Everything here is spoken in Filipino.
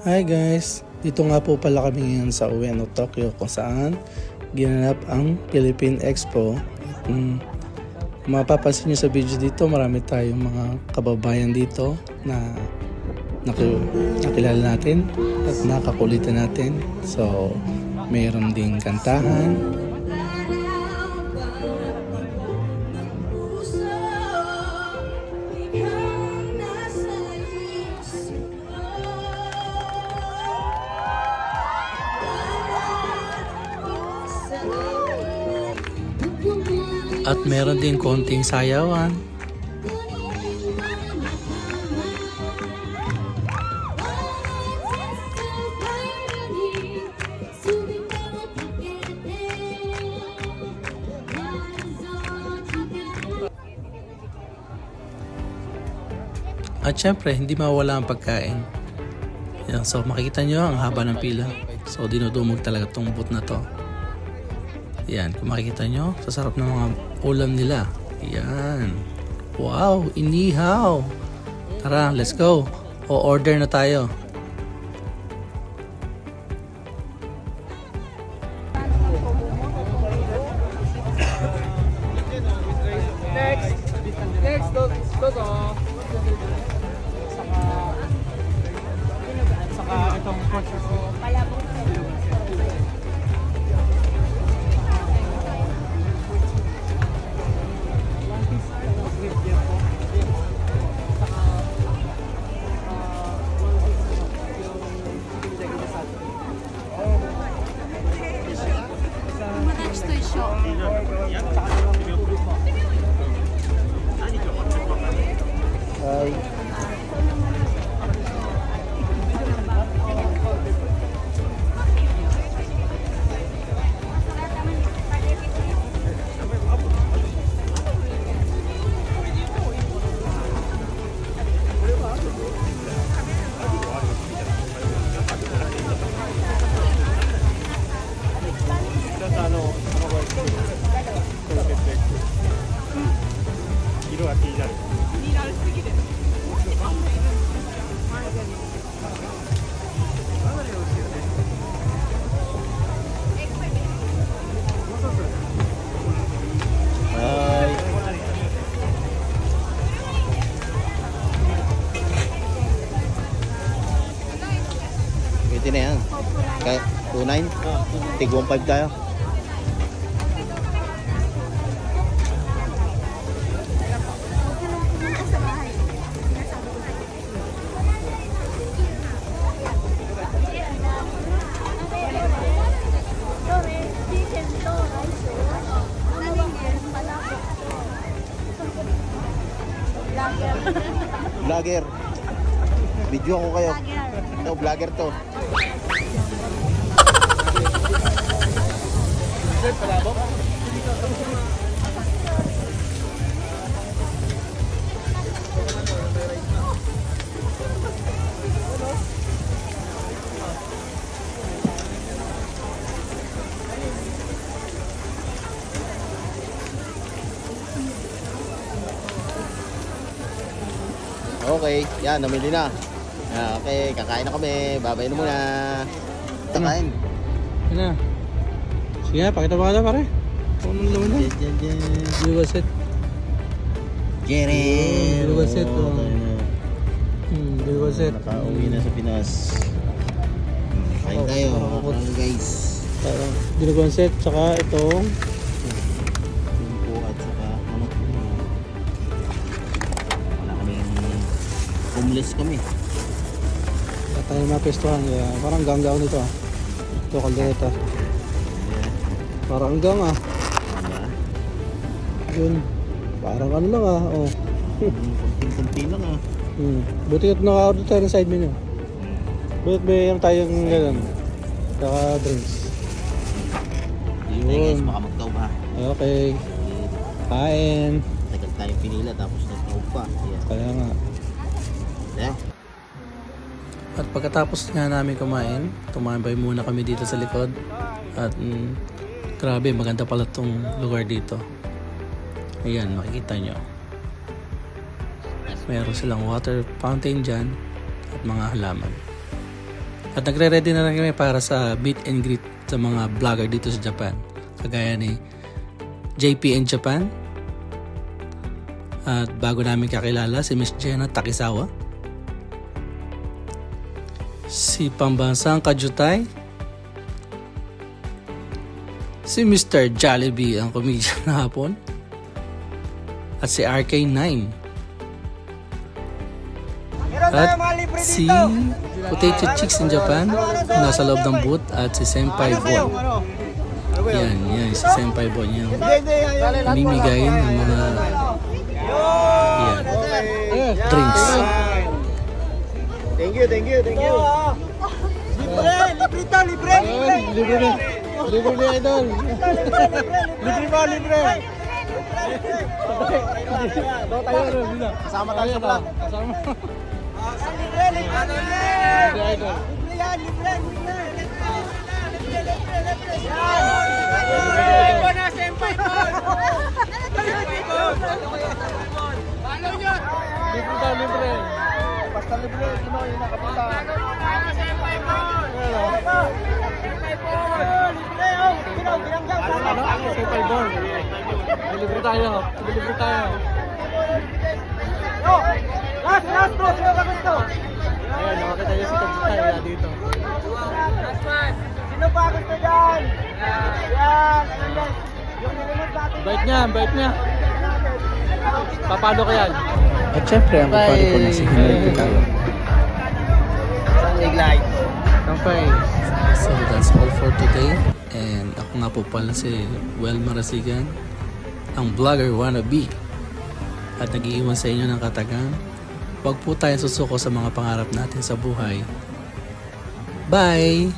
Hi guys! Dito nga po pala kami ngayon sa Ueno, Tokyo kung saan ginanap ang Philippine Expo. Kung mapapansin nyo sa video dito, marami tayong mga kababayan dito na nakilala natin at nakakulitan natin. So, mayroon ding kantahan. At meron din konting sayawan. At syempre, hindi mawala ang pagkain. Yan, so makikita nyo ang haba ng pila. So dinudumog talaga tong booth na to. Yan, kung makikita nyo, sasarap ng mga ulam nila. Yan. Wow, inihaw. Tara, let's go. O-order na tayo. Next, dodo. Saka itong pork. Hi. Pwede na yan. Kaya 2.9? Tig 1.5 tayo. Vlogger. Video ako kayo. Ito, vlogger to. Okay, yan, namili na. Okay, kakain na kami. Babay na muna. Kakain. Yan na. Sige nga, pakita mo ka na pare. Kung ano naman na. Biwaset. Jerry! Biwaset. Biwaset. Nakauwi na sa Pinas. Kain tayo. Mga guys. Biwaset, tsaka itong Lumpo at saka manok. Wala kaming homeless kami. tayo mapestuhan. Parang ganggaw nito ah. Ito, kaldereta. Parang gang ah. Yun. Parang ano lang ah. Oh. Kunti lang ah. Buti at naka-order tayo ng side menu. Buti mayroon tayong gano'n. Saka drinks. Hey guys, Yun. baka magtaw ba? Okay. Kain. Tagal tayong pinila tapos nagtaw pa. Yeah. Kaya nga. Yeah. At pagkatapos nga namin kumain, tumambay muna kami dito sa likod. At grabe, maganda pala tong lugar dito. Ayan, makikita nyo. Meron silang water fountain dyan at mga halaman. At nagre-ready na rin kami para sa meet and greet sa mga vlogger dito sa Japan. Kagaya ni JPN Japan. At bago namin kakilala si Miss Jenna Takisawa. Si Pambansang Kajutai. Si Mr. Jollibee, ang comedian na hapon. At si RK9. At si Potato Chicks in Japan, nasa loob ng booth. At si Senpai Bon. Yan, si Senpai Bon. Yan. Mimigay ng mga drinks. Thank you. Libre ni Idol. Libre. Kasama tayo sa vlog. Libre. Basta libre, sino yung nakapunta? Senpai Bon. Libre tayo. Last bro, sino ka gusto? Ayan, nakakita niyo si Kajutai dito. Sino pa gusto dyan? Yan. Yung nilunod natin. Bait niya. Papalo ko yan. At syempre, ang kupari ko na si Henry tayo. Kampay. So that's all for today. And ako nga po pala si Well Marasigan, ang vlogger wannabe. At nag-iiwan sa inyo ng katagang, huwag po tayong susuko sa mga pangarap natin sa buhay. Bye!